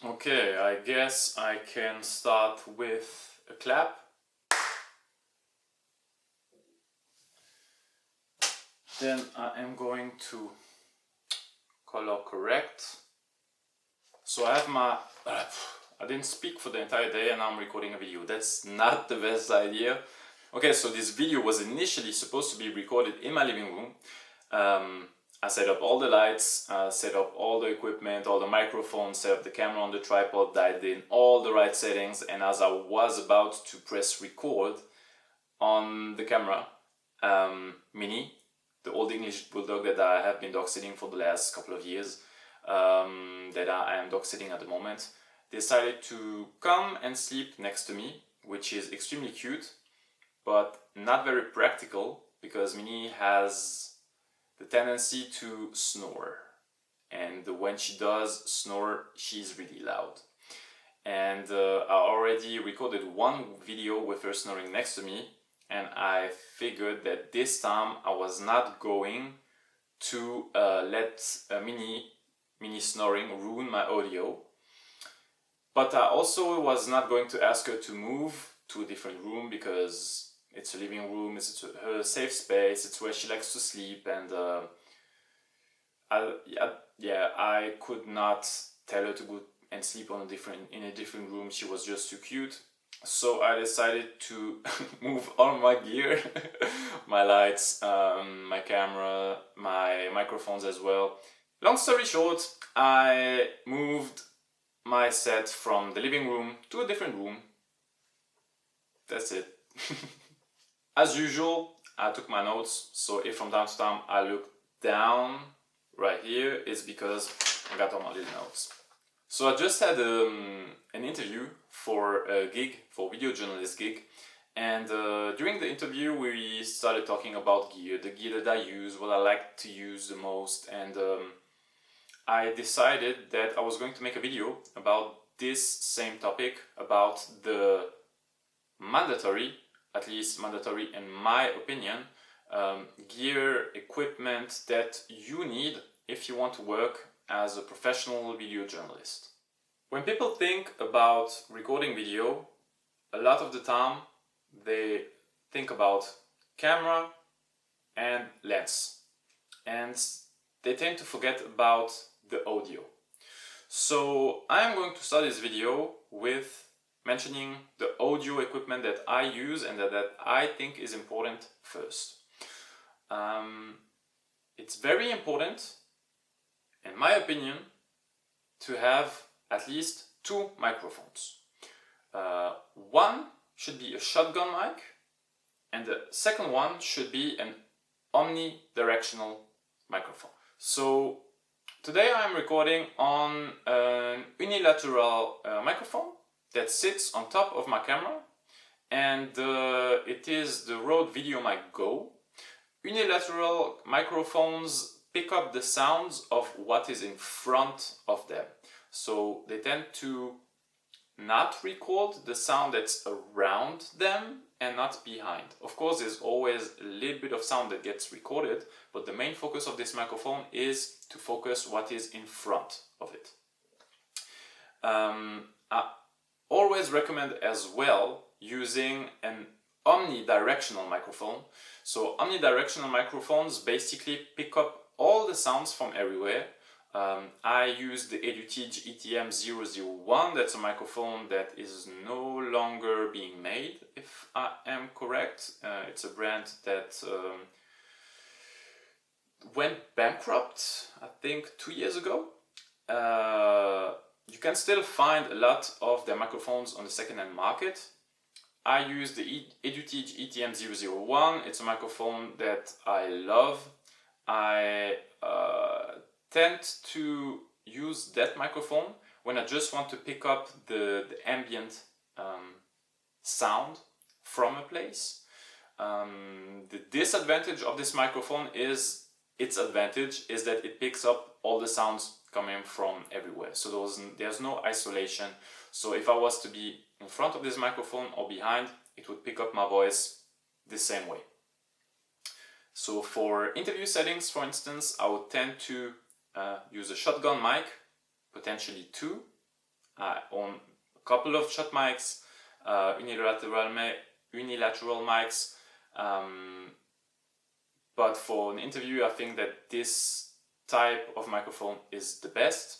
Okay, I guess I can start with a clap. Then I am going to color correct. So I have my... I didn't speak for the entire day and I'm recording a video. That's not the best idea. Okay, so this video was initially supposed to be recorded in my living room. I set up all the lights, set up all the equipment, all the microphones, set up the camera on the tripod, dialed in all the right settings, and as I was about to press record on the camera, Mini, the old English bulldog that I have been dog sitting for the last couple of years, that I am dog sitting at the moment, decided to come and sleep next to me, which is extremely cute, but not very practical because Mini has the tendency to snore, and when she does snore, she's really loud. And I already recorded one video with her snoring next to me, and I figured that this time I was not going to let Mini snoring ruin my audio, but I also was not going to ask her to move to a different room because it's a living room, it's her safe space, it's where she likes to sleep, and I could not tell her to go and sleep in a different room. She was just too cute. So I decided to move all my gear, my lights, my camera, my microphones as well. Long story short, I moved my set from the living room to a different room. That's it. As usual, I took my notes, so if from time to time I look down right here, it's because I got all my little notes. So I just had an interview for a gig, for a video journalist gig, and during the interview we started talking about gear, the gear that I use, what I like to use the most, and I decided that I was going to make a video about this same topic, about the mandatory, at least mandatory in my opinion, gear, equipment that you need if you want to work as a professional video journalist. When people think about recording video, a lot of the time they think about camera and lens, and they tend to forget about the audio. So I'm going to start this video with mentioning the audio equipment that I use and that I think is important first. It's very important, in my opinion, to have at least two microphones. One should be a shotgun mic, and the second one should be an omnidirectional microphone. So today I'm recording on an unilateral microphone that sits on top of my camera, and it is the Rode VideoMic Go. Unilateral microphones pick up the sounds of what is in front of them, so they tend to not record the sound that's around them and not behind. Of course, there's always a little bit of sound that gets recorded, but the main focus of this microphone is to focus what is in front of it. I always recommend as well using an omnidirectional microphone. So omnidirectional microphones basically pick up all the sounds from everywhere. I use the Edutige ETM001. That's a microphone that is no longer being made, if I am correct. It's a brand that went bankrupt, I think 2 years ago. You can still find a lot of their microphones on the second-hand market. I use the Edutige ETM001. It's a microphone that I love. I tend to use that microphone when I just want to pick up the ambient sound from a place. The disadvantage of this microphone is, its advantage is that it picks up all the sounds coming from everywhere. So there's no isolation. So if I was to be in front of this microphone or behind, it would pick up my voice the same way. So for interview settings, for instance, I would tend to use a shotgun mic, potentially two. I own a couple of shot mics, unilateral mics, but for an interview I think that this type of microphone is the best.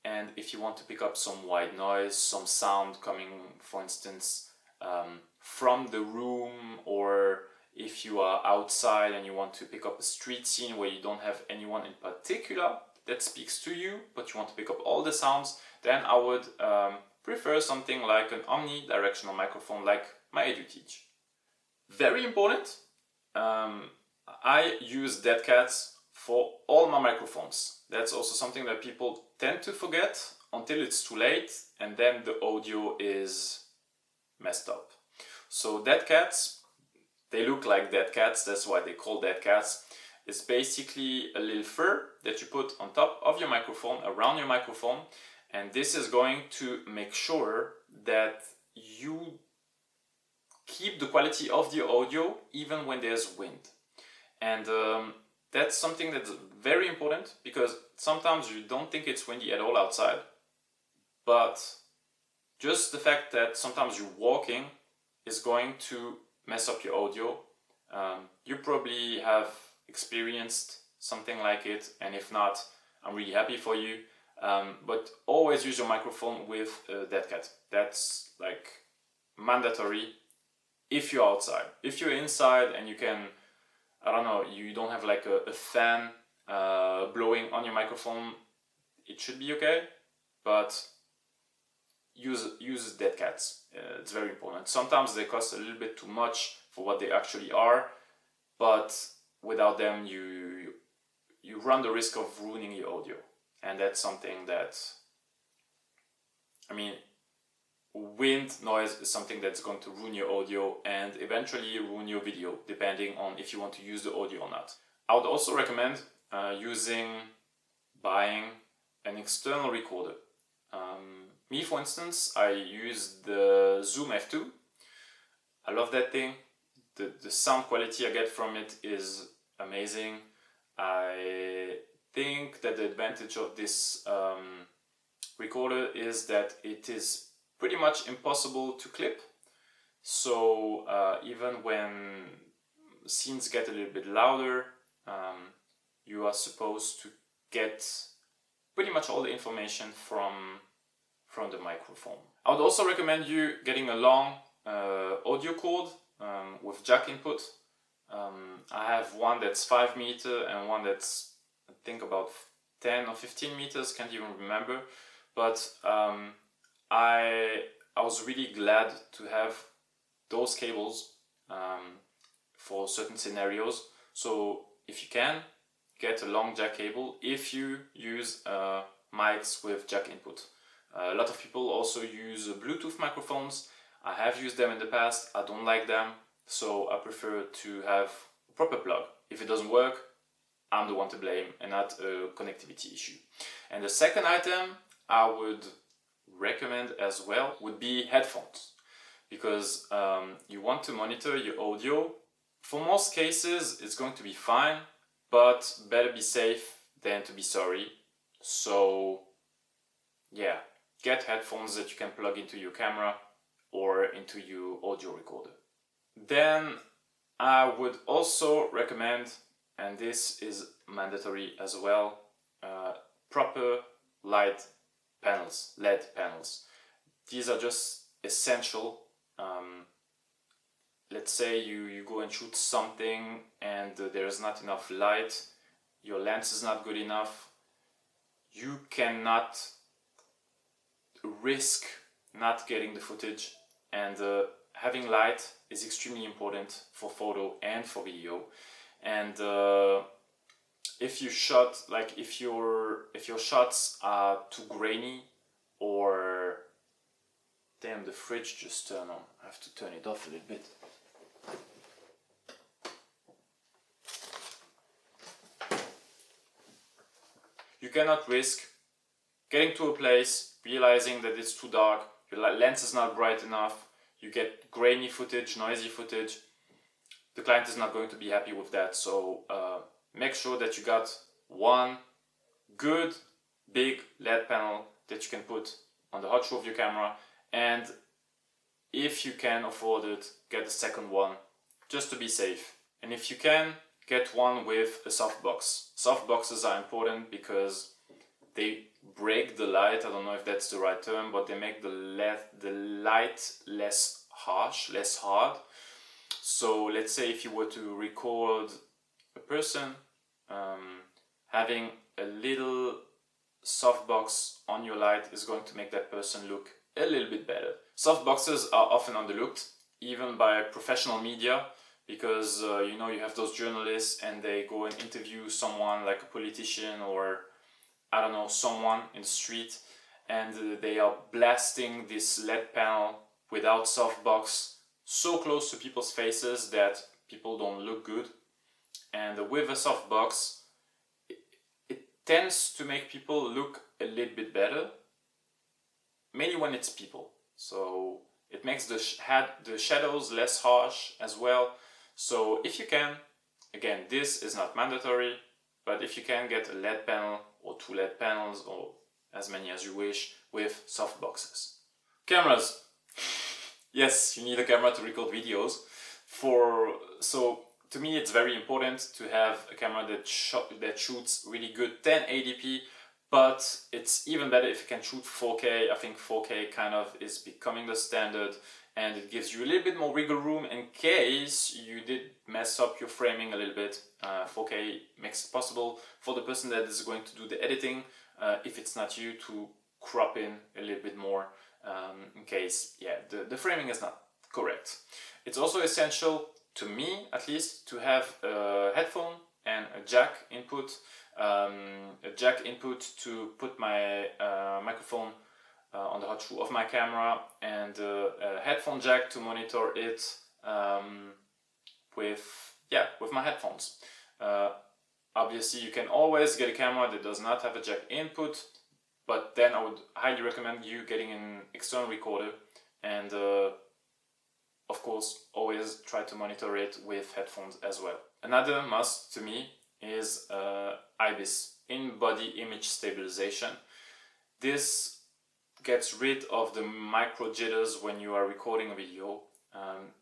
And if you want to pick up some white noise, some sound coming, for instance, from the room, or if you are outside and you want to pick up a street scene where you don't have anyone in particular that speaks to you, but you want to pick up all the sounds, then I would prefer something like an omnidirectional microphone like my EduTeach. Very important, I use dead cats for all my microphones. That's also something that people tend to forget until it's too late, and then the audio is messed up. So dead cats, they look like dead cats, that's why they call dead cats. It's basically a little fur that you put on top of your microphone, around your microphone, and this is going to make sure that you keep the quality of the audio even when there's wind. And that's something that's very important, because sometimes you don't think it's windy at all outside, but just the fact that sometimes you're walking is going to mess up your audio. You probably have experienced something like it, and if not, I'm really happy for you. But always use your microphone with a dead cat. That's like mandatory if you're outside. If you're inside and you can, I don't know, you don't have like a fan blowing on your microphone, it should be okay, but use dead cats. It's very important. Sometimes they cost a little bit too much for what they actually are, but without them you run the risk of ruining your audio. And that's something that, I mean, wind noise is something that's going to ruin your audio and eventually ruin your video, depending on if you want to use the audio or not. I would also recommend buying an external recorder. Me, for instance, I use the Zoom F2. I love that thing. The sound quality I get from it is amazing. I think that the advantage of this recorder is that it is pretty much impossible to clip. So even when scenes get a little bit louder, you are supposed to get pretty much all the information from the microphone. I would also recommend you getting a long audio cord with jack input. I have one that's 5 meters and one that's, I think, about 10 or 15 meters, can't even remember. But I was really glad to have those cables for certain scenarios. So if you can, get a long jack cable if you use mics with jack input. A lot of people also use Bluetooth microphones. I have used them in the past. I don't like them, so I prefer to have a proper plug. If it doesn't work, I'm the one to blame and not a connectivity issue. And the second item I would recommend as well would be headphones, because you want to monitor your audio. For most cases it's going to be fine, but better be safe than to be sorry. So yeah, get headphones that you can plug into your camera or into your audio recorder. Then I would also recommend, and this is mandatory as well, proper light panels, LED panels. These are just essential. Let's say you go and shoot something and there's not enough light, your lens is not good enough, you cannot risk not getting the footage, and having light is extremely important for photo and for video. And if you shot, like if your shots are too grainy, or damn, the fridge just turned on, I have to turn it off a little bit. You cannot risk getting to a place, realizing that it's too dark, your lens is not bright enough, you get grainy footage, noisy footage. The client is not going to be happy with that. So make sure that you got one good big LED panel that you can put on the hot shoe of your camera, and if you can afford it, get a second one just to be safe. And if you can, get one with a softbox. Softboxes are important because they break the light. I don't know if that's the right term, but they make the light less harsh, less hard. So let's say if you were to record a person, having a little softbox on your light is going to make that person look a little bit better. Softboxes are often underlooked, even by professional media, because you know, you have those journalists and they go and interview someone like a politician or I don't know, someone in the street, and they are blasting this LED panel without softbox so close to people's faces that people don't look good. And with a softbox, it tends to make people look a little bit better, mainly when it's people. So it makes the shadows less harsh as well. So if you can, again, this is not mandatory, but if you can, get a LED panel or 2 LED panels or as many as you wish with softboxes. Cameras. Yes, you need a camera to record videos. So to me it's very important to have a camera that shoots really good 1080p, but it's even better if you can shoot 4K. I think 4K kind of is becoming the standard, and it gives you a little bit more wiggle room in case you did mess up your framing a little bit. 4K makes it possible for the person that is going to do the editing, if it's not you, to crop in a little bit more in case the framing is not correct. It's also essential, to me at least, to have a headphone and a jack input. A jack input to put my microphone on the hot shoe of my camera, and a headphone jack to monitor it with my headphones. Obviously you can always get a camera that does not have a jack input, but then I would highly recommend you getting an external recorder, and of course always try to monitor it with headphones as well. Another must to me is IBIS, in-body image stabilization. This gets rid of the micro jitters when you are recording a video.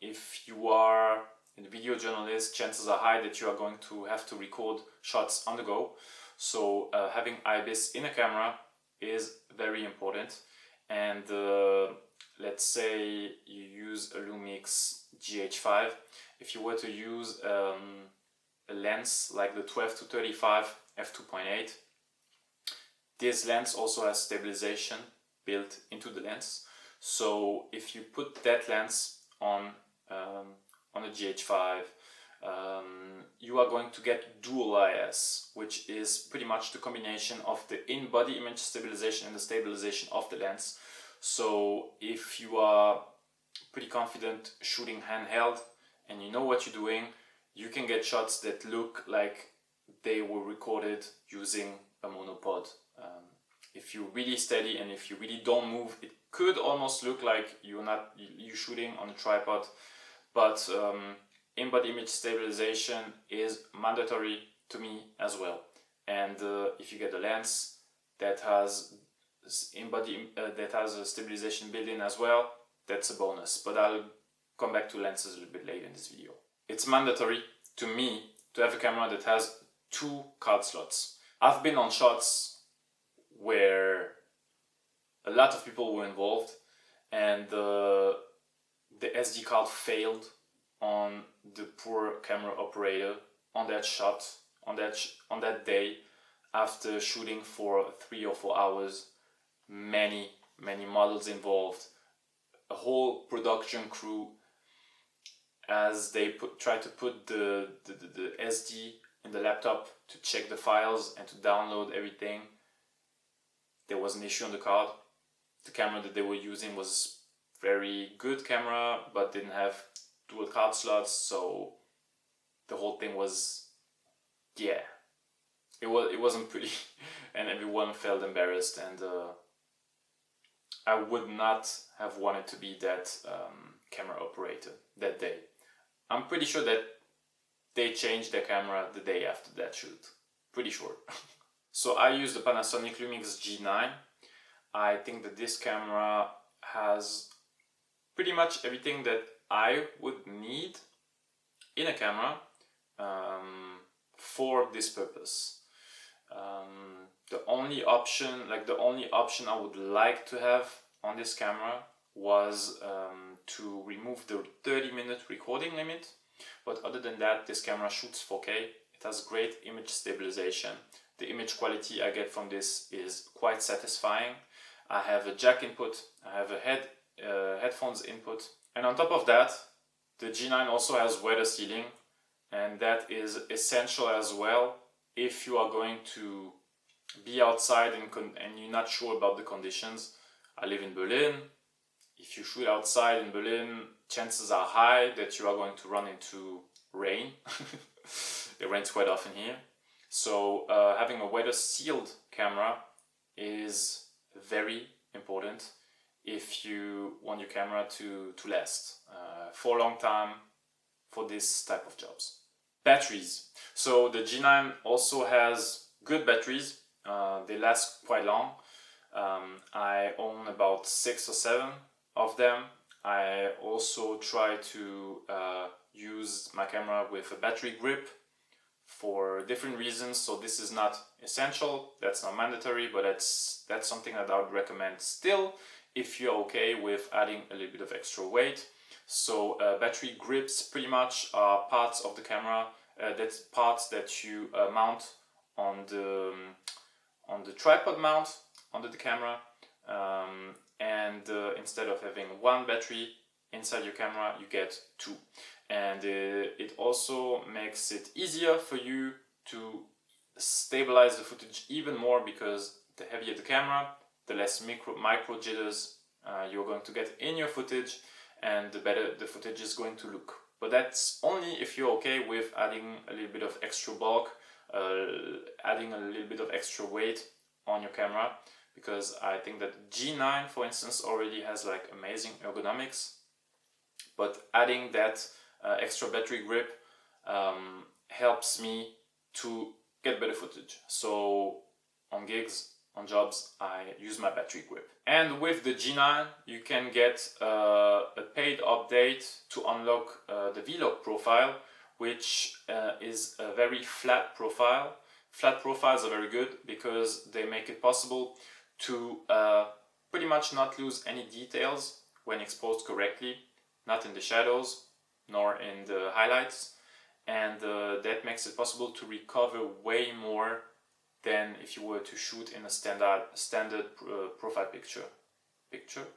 If you are a video journalist, chances are high that you are going to have to record shots on the go. So having IBIS in a camera is very important. And let's say you use a Lumix GH5. If you were to use a lens like the 12-35 f2.8, this lens also has stabilization built into the lens. So if you put that lens on a GH5, you are going to get dual IS, which is pretty much the combination of the in-body image stabilization and the stabilization of the lens. So if you are pretty confident shooting handheld and you know what you're doing, you can get shots that look like they were recorded using a monopod. If you're really steady and if you really don't move, it could almost look like you're shooting on a tripod. But in-body image stabilization is mandatory to me as well. And if you get a lens that has a stabilization built in as well, that's a bonus. But I'll come back to lenses a little bit later in this video. It's mandatory to me to have a camera that has 2 card slots. I've been on shots where a lot of people were involved and the SD card failed on the poor camera operator on that shot, on that day, after shooting for 3 or 4 hours. Many models involved, a whole production crew, as they try to put the SD in the laptop to check the files and to download everything. There was an issue on the card. The camera that they were using was very good camera, but didn't have dual card slots, so the whole thing was, it wasn't pretty, and everyone felt embarrassed, and I would not have wanted to be that camera operator that day. I'm pretty sure that they changed their camera the day after that shoot. Pretty sure. So I used the Panasonic Lumix G9. I think that this camera has pretty much everything that I would need in a camera for this purpose. The only option I would like to have on this camera was to remove the 30-minute recording limit, but other than that, this camera shoots 4K. It has great image stabilization. The image quality I get from this is quite satisfying. I have a jack input, I have a headphones input, and on top of that, the G9 also has weather sealing, and that is essential as well if you are going to be outside and you're not sure about the conditions. I live in Berlin. If you shoot outside in Berlin, chances are high that you are going to run into rain. It rains quite often here. So having a weather sealed camera is very important if you want your camera to last for a long time for this type of jobs. Batteries. So the G9 also has good batteries. They last quite long. I own about 6 or 7 of them. I also try to use my camera with a battery grip for different reasons. So this is not essential, that's not mandatory, but that's something that I would recommend still if you're okay with adding a little bit of extra weight. So battery grips pretty much are parts of the camera. That's parts that you mount on the tripod mount under the camera, and instead of having one battery inside your camera, you get 2. And it also makes it easier for you to stabilize the footage even more, because the heavier the camera, the less micro jitters you're going to get in your footage, and the better the footage is going to look. But that's only if you're okay with adding a little bit of extra bulk, adding a little bit of extra weight on your camera, because I think that G9, for instance, already has like amazing ergonomics, but adding that extra battery grip helps me to get better footage. So on gigs, on jobs, I use my battery grip. And with the G9, you can get a paid update to unlock the vlog profile, which is a very flat profile. Flat profiles are very good because they make it possible to pretty much not lose any details when exposed correctly, not in the shadows nor in the highlights, and that makes it possible to recover way more than if you were to shoot in a standard profile picture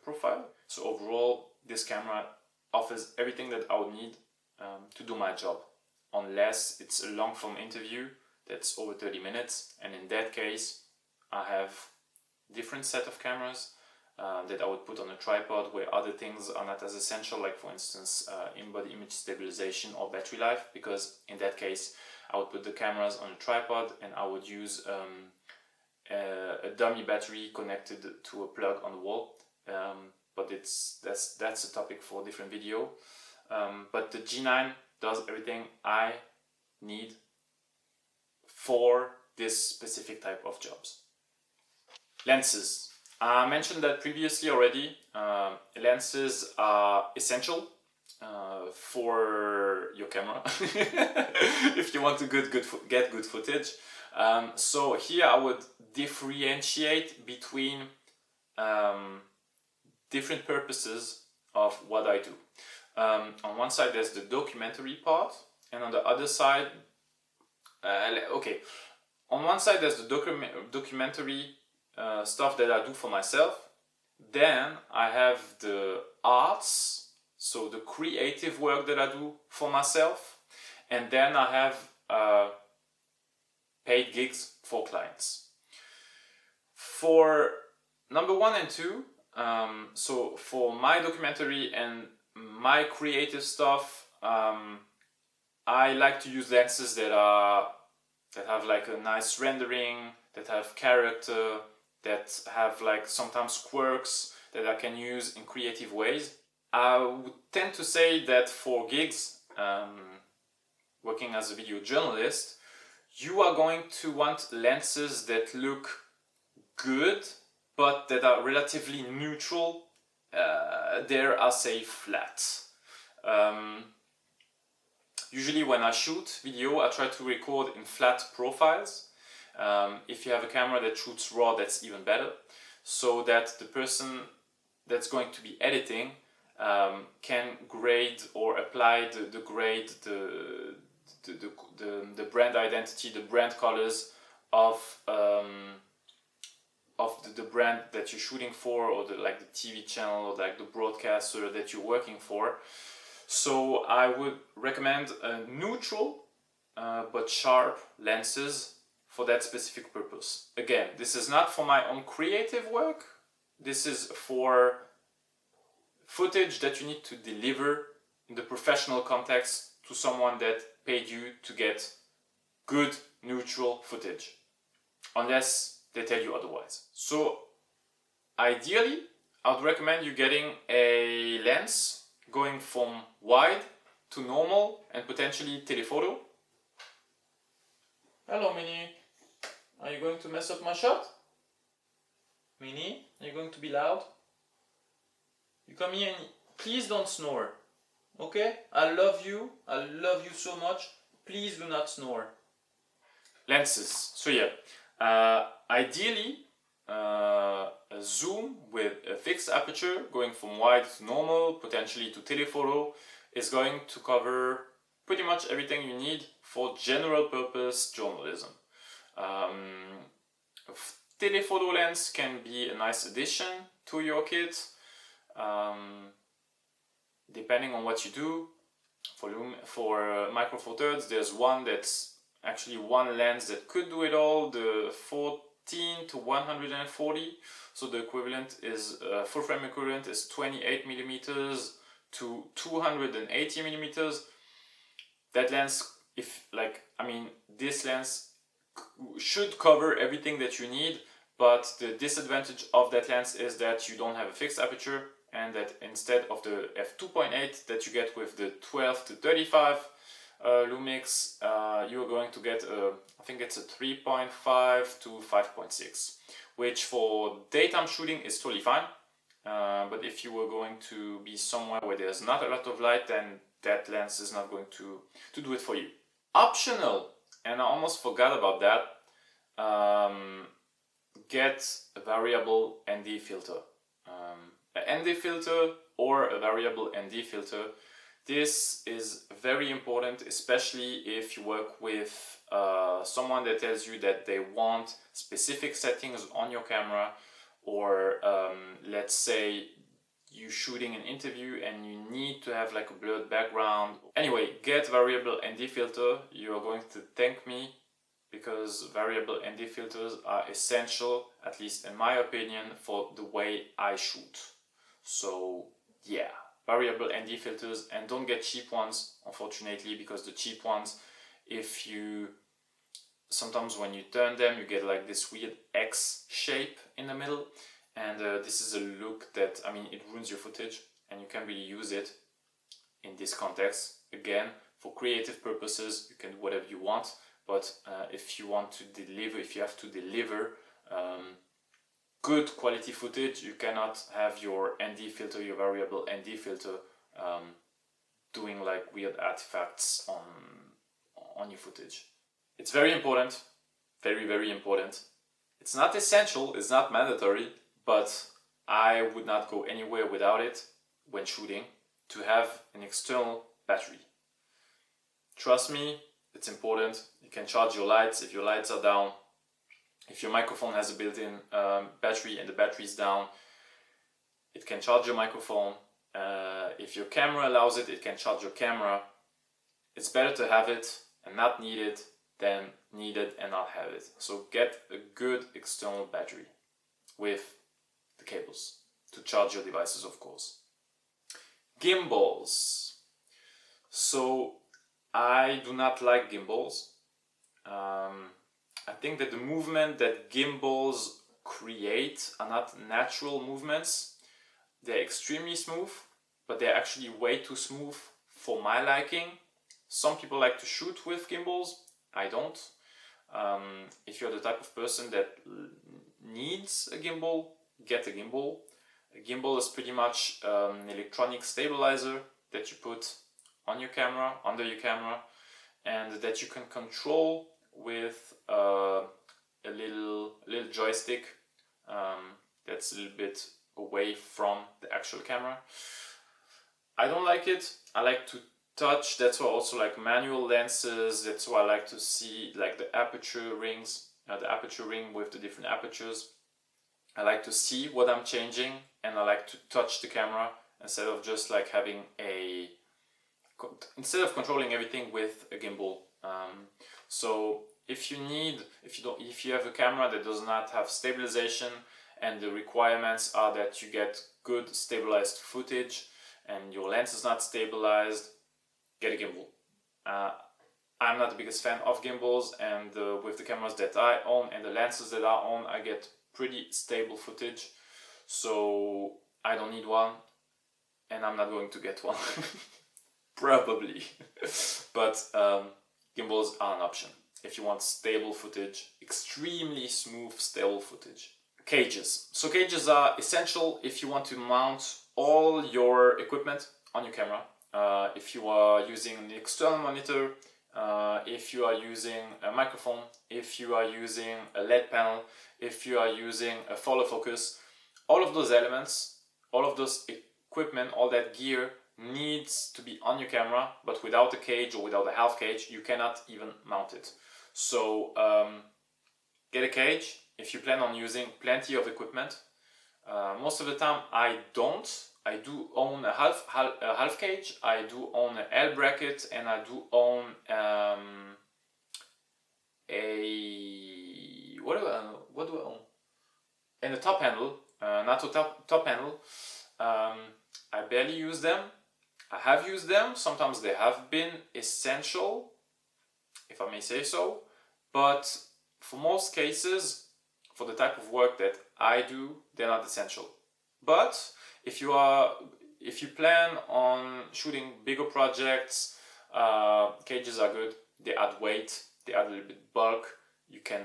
profile. So overall, this camera offers everything that I would need to do my job, unless it's a long form interview that's over 30 minutes, and in that case I have different set of cameras that I would put on a tripod, where other things are not as essential, like for instance in-body image stabilization or battery life, because in that case I would put the cameras on a tripod and I would use a dummy battery connected to a plug on the wall, but that's a topic for a different video. But the G9 does everything I need for this specific type of jobs. Lenses. I mentioned that previously already. Lenses are essential for your camera if you want to get good footage. So here I would differentiate between different purposes of what I do. On one side there's the documentary part, and on the other side, on one side there's the documentary stuff that I do for myself. Then I have the arts, so the creative work that I do for myself, and then I have paid gigs for clients. For number 1 and 2, so for my documentary and my creative stuff, I like to use lenses that have like a nice rendering, that have character, that have like sometimes quirks that I can use in creative ways. I would tend to say that for gigs, working as a video journalist, you are going to want lenses that look good but that are relatively neutral. There I'll say flat. Usually when I shoot video, I try to record in flat profiles. If you have a camera that shoots RAW, that's even better, so that the person that's going to be editing can grade or apply the grade, the brand identity, the brand colors of the brand that you're shooting for, or like the TV channel, or like the broadcaster that you're working for. So I would recommend a neutral but sharp lenses for that specific purpose. Again, this is not for my own creative work. This is for footage that you need to deliver in the professional context to someone that paid you to get good neutral footage, unless they tell you otherwise. So ideally, I would recommend you getting a lens going from wide to normal and potentially telephoto. Hello, Minnie. Are you going to mess up my shot? Minnie, are you going to be loud? You come here and please don't snore. Okay? I love you so much. Please do not snore. Lenses. So yeah, ideally, a zoom with a fixed aperture going from wide to normal, potentially to telephoto, is going to cover pretty much everything you need for general purpose journalism. Telephoto lens can be a nice addition to your kit, depending on what you do. For Micro Four Thirds, there's one that's actually one lens that could do it all, the 14 to 140. So the equivalent is full frame equivalent is 28 millimeters to 280 millimeters. That lens, this lens should cover everything that you need, but the disadvantage of that lens is that you don't have a fixed aperture, and that instead of the f2.8 that you get with the 12 to 35 Lumix, you're going to get I think it's a 3.5 to 5.6, which for daytime shooting is totally fine, but if you were going to be somewhere where there's not a lot of light, then that lens is not going to do it for you. Optional, and I almost forgot about that, get a variable ND filter. An ND filter or a variable ND filter. This is very important, especially if you work with someone that tells you that they want specific settings on your camera, or let's say you're shooting an interview and you need to have like a blurred background. Anyway, get variable ND filter. You are going to thank me, because variable ND filters are essential, at least in my opinion, for the way I shoot. So yeah, variable ND filters, and don't get cheap ones, unfortunately, because the cheap ones, sometimes when you turn them, you get like this weird X shape in the middle, and this is a look that, it ruins your footage, and you can't really use it in this context. Again, for creative purposes, you can do whatever you want, but if you have to deliver good quality footage, you cannot have your ND filter, your variable ND filter, doing like weird artifacts on your footage. It's very important, very, very important. It's not essential, it's not mandatory, but I would not go anywhere without it when shooting, to have an external battery. Trust me, it's important. You can charge your lights if your lights are down. If your microphone has a built-in battery and the battery is down, it can charge your microphone. If your camera allows it, it can charge your camera. It's better to have it and not need it than need it and not have it. So get a good external battery with the cables to charge your devices, of course. Gimbals. So I do not like gimbals. I think that the movement that gimbals create are not natural movements. They're extremely smooth, but they're actually way too smooth for my liking. Some people like to shoot with gimbals. I don't. If you're the type of person that needs a gimbal, get a gimbal. A gimbal is pretty much an electronic stabilizer that you put on your camera, under your camera, and that you can control with a little joystick that's a little bit away from the actual camera. I don't like it. I like to touch. That's why I also like manual lenses. That's why I like to see like the aperture rings, the aperture ring with the different apertures. I like to see what I'm changing, and I like to touch the camera instead of just like having instead of controlling everything with a gimbal. So if you have a camera that does not have stabilization, and the requirements are that you get good stabilized footage, and your lens is not stabilized, get a gimbal. I'm not the biggest fan of gimbals, and with the cameras that I own and the lenses that I own, I get pretty stable footage, so I don't need one, and I'm not going to get one. Probably. But gimbals are an option if you want stable footage, extremely smooth stable footage. Cages. So cages are essential if you want to mount all your equipment on your camera. If you are using an external monitor, if you are using a microphone, if you are using a LED panel, if you are using a follow focus, all of those elements, all of those equipment, all that gear needs to be on your camera, but without a cage or without a half cage, you cannot even mount it. So get a cage if you plan on using plenty of equipment. Most of the time I don't. I do own a half cage, I do own an L bracket, and I do own what do I own? And a top handle, not a top handle. I barely use them. I have used them. Sometimes they have been essential, if I may say so. But for most cases, for the type of work that I do, they're not essential. But if you plan on shooting bigger projects, cages are good. They add weight, they add a little bit bulk. You can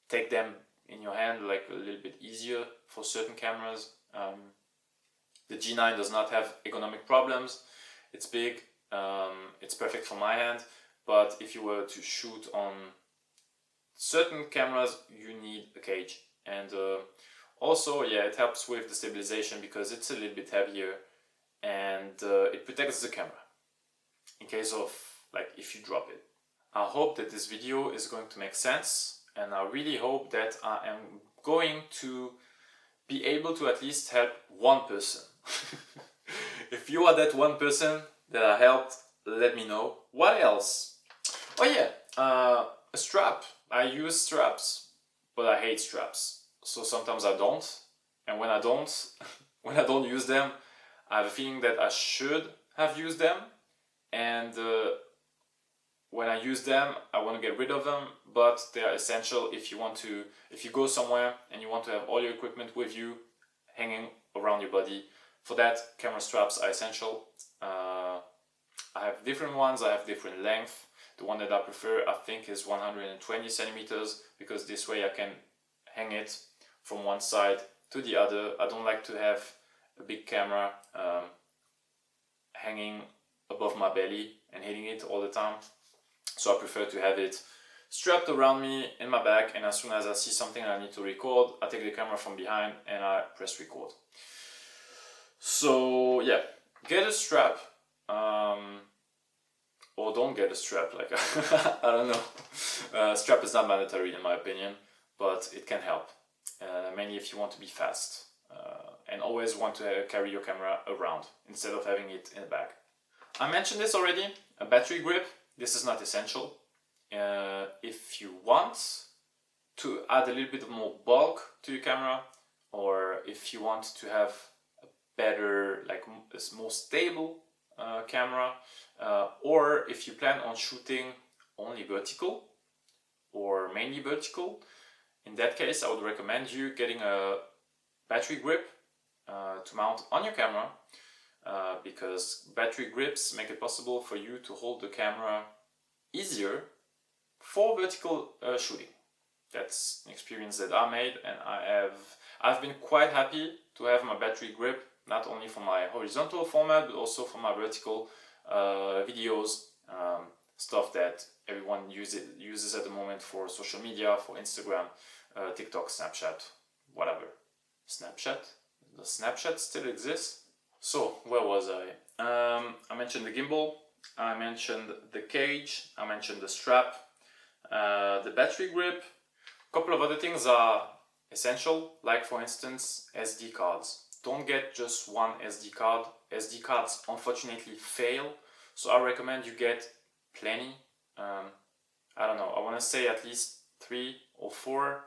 take them in your hand like a little bit easier for certain cameras. The G9 does not have ergonomic problems. It's big, it's perfect for my hand, but if you were to shoot on certain cameras, you need a cage. And also, yeah, it helps with the stabilization because it's a little bit heavier, and it protects the camera in case of, like, if you drop it. I hope that this video is going to make sense, and I really hope that I am going to be able to at least help one person. If you are that one person that I helped, let me know. What else? Oh yeah, a strap. I use straps, but I hate straps. So sometimes I don't, and when I don't use them, I have a feeling that I should have used them, and when I use them, I want to get rid of them, but they are essential if you go somewhere and you want to have all your equipment with you, hanging around your body. For that, camera straps are essential. I have different ones, I have different length. The one that I prefer, I think, is 120 centimeters, because this way I can hang it from one side to the other. I don't like to have a big camera hanging above my belly and hitting it all the time. So I prefer to have it strapped around me in my back, and as soon as I see something I need to record, I take the camera from behind and I press record. So yeah, get a strap, or don't get a strap, like I don't know. Strap is not mandatory in my opinion, but it can help, mainly if you want to be fast and always want to carry your camera around instead of having it in the bag. I mentioned this already, a battery grip. This is not essential. If you want to add a little bit more bulk to your camera, or if you want to have a better, like a more stable camera, or if you plan on shooting only vertical or mainly vertical, in that case I would recommend you getting a battery grip to mount on your camera, because battery grips make it possible for you to hold the camera easier for vertical shooting. That's an experience that I made, and I've been quite happy to have my battery grip, not only for my horizontal format, but also for my vertical videos, stuff that everyone uses at the moment for social media, for Instagram, TikTok, Snapchat, whatever. Snapchat? Does Snapchat still exist? So, where was I? I mentioned the gimbal, I mentioned the cage, I mentioned the strap, the battery grip. A couple of other things are essential, like for instance SD cards. Don't get just one SD card. SD cards unfortunately fail, so I recommend you get plenty. I don't know, I want to say at least 3 or 4,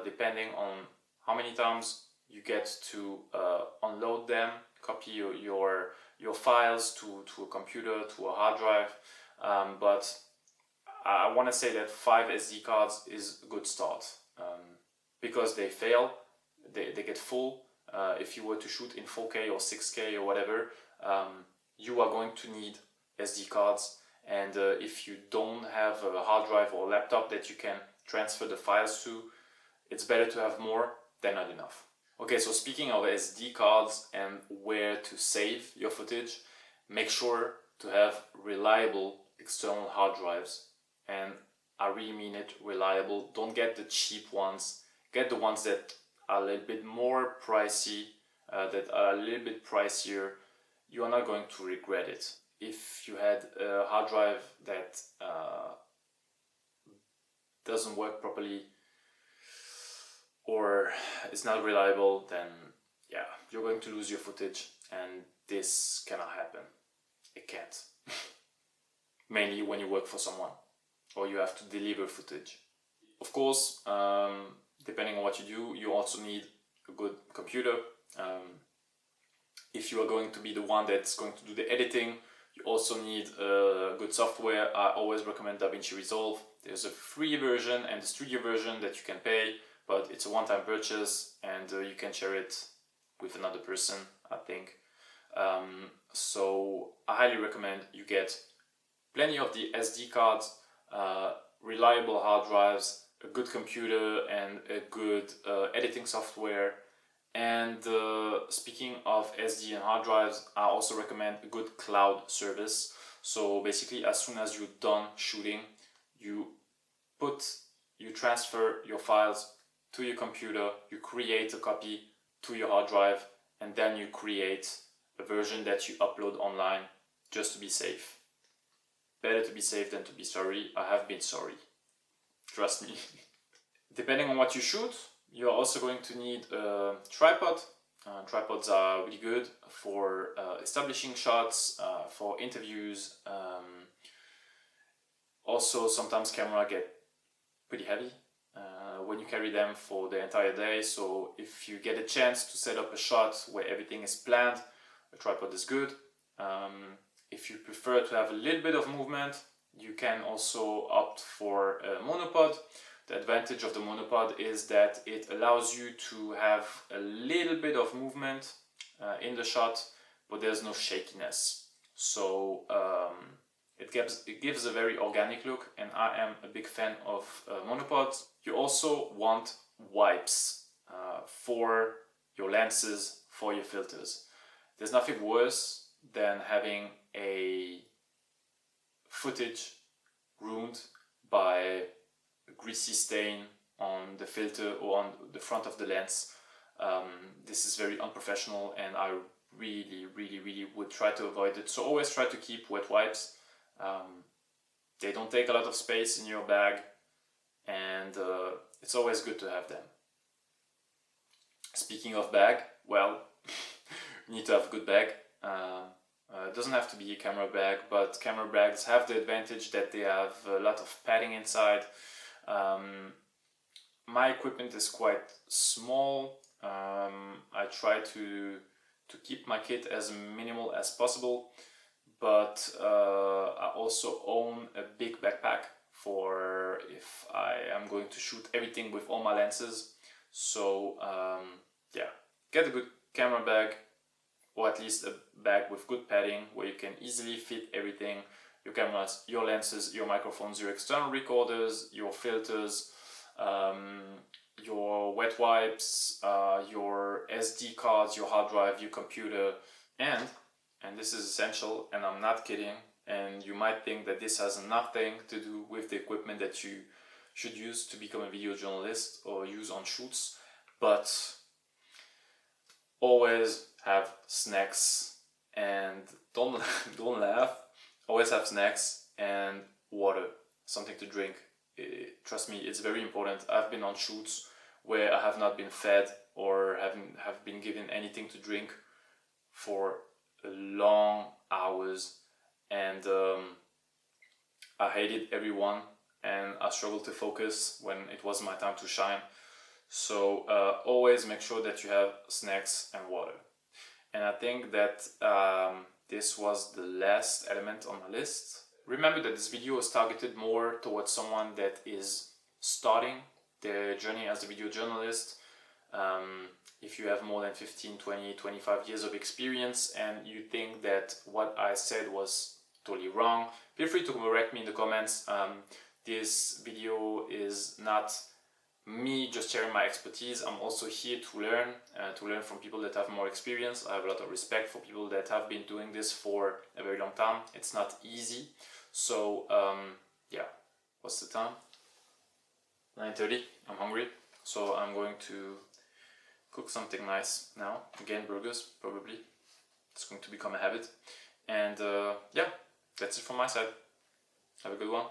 depending on how many times you get to unload them, copy your files to a computer, to a hard drive, but I want to say that 5 SD cards is a good start, because they fail, they get full. If you were to shoot in 4K or 6K or whatever, you are going to need SD cards, and if you don't have a hard drive or a laptop that you can transfer the files to, it's better to have more than not enough. Okay, so speaking of SD cards and where to save your footage, make sure to have reliable external hard drives. And I really mean it, reliable. Don't get the cheap ones. Get the ones that are a little bit more pricey, that are a little bit pricier. You are not going to regret it. If you had a hard drive that doesn't work properly or is not reliable, then yeah, you're going to lose your footage, and this cannot happen. It can't. Mainly when you work for someone or you have to deliver footage. Of course, depending on what you do, you also need a good computer. If you are going to be the one that's going to do the editing, you also need good software. I always recommend DaVinci Resolve. There's a free version and a studio version that you can pay, but it's a one-time purchase, and you can share it with another person, I think. So I highly recommend you get plenty of the SD cards, reliable hard drives, a good computer, and a good editing software. And speaking of SD and hard drives, I also recommend a good cloud service. So basically, as soon as you're done shooting, you transfer your files to your computer, you create a copy to your hard drive, and then you create a version that you upload online, just to be safe. Better to be safe than to be sorry. I have been sorry. Trust me. Depending on what you shoot, you're also going to need a tripod. Tripods are really good for establishing shots, for interviews. Also, sometimes camera get pretty heavy when you carry them for the entire day. So if you get a chance to set up a shot where everything is planned, a tripod is good. If you prefer to have a little bit of movement, you can also opt for a monopod. The advantage of the monopod is that it allows you to have a little bit of movement in the shot, but there's no shakiness. So it gives a very organic look, and I am a big fan of monopods. You also want wipes for your lenses, for your filters. There's nothing worse than having a footage ruined by a greasy stain on the filter or on the front of the lens. This is very unprofessional, and I really would try to avoid it. So always try to keep wet wipes. They don't take a lot of space in your bag, and it's always good to have them. Speaking of bag, well, you need to have a good bag. It doesn't have to be a camera bag, but camera bags have the advantage that they have a lot of padding inside. My equipment is quite small. I try to keep my kit as minimal as possible, but I also own a big backpack for if I am going to shoot everything with all my lenses. So yeah, get a good camera bag, or at least a bag with good padding where you can easily fit everything: your cameras, your lenses, your microphones, your external recorders, your filters, your wet wipes, your SD cards, your hard drive, your computer, and this is essential, and I'm not kidding, and you might think that this has nothing to do with the equipment that you should use to become a video journalist or use on shoots, but always have snacks, and don't laugh, always have snacks and water, something to drink. Trust me, it's very important. I've been on shoots where I have not been fed or have been given anything to drink for long hours, and I hated everyone, and I struggled to focus when it was my time to shine. So always make sure that you have snacks and water. And I think that this was the last element on my list. Remember that this video is targeted more towards someone that is starting their journey as a video journalist. If you have more than 15, 20, 25 years of experience and you think that what I said was totally wrong, feel free to correct me in the comments. This video is not me just sharing my expertise. I'm also here to learn from people that have more experience. I have a lot of respect for people that have been doing this for a very long time. It's not easy. So yeah, what's the time? 9:30. I'm hungry, so I'm going to cook something nice now. Again, burgers, probably. It's going to become a habit. And yeah, that's it from my side. Have a good one.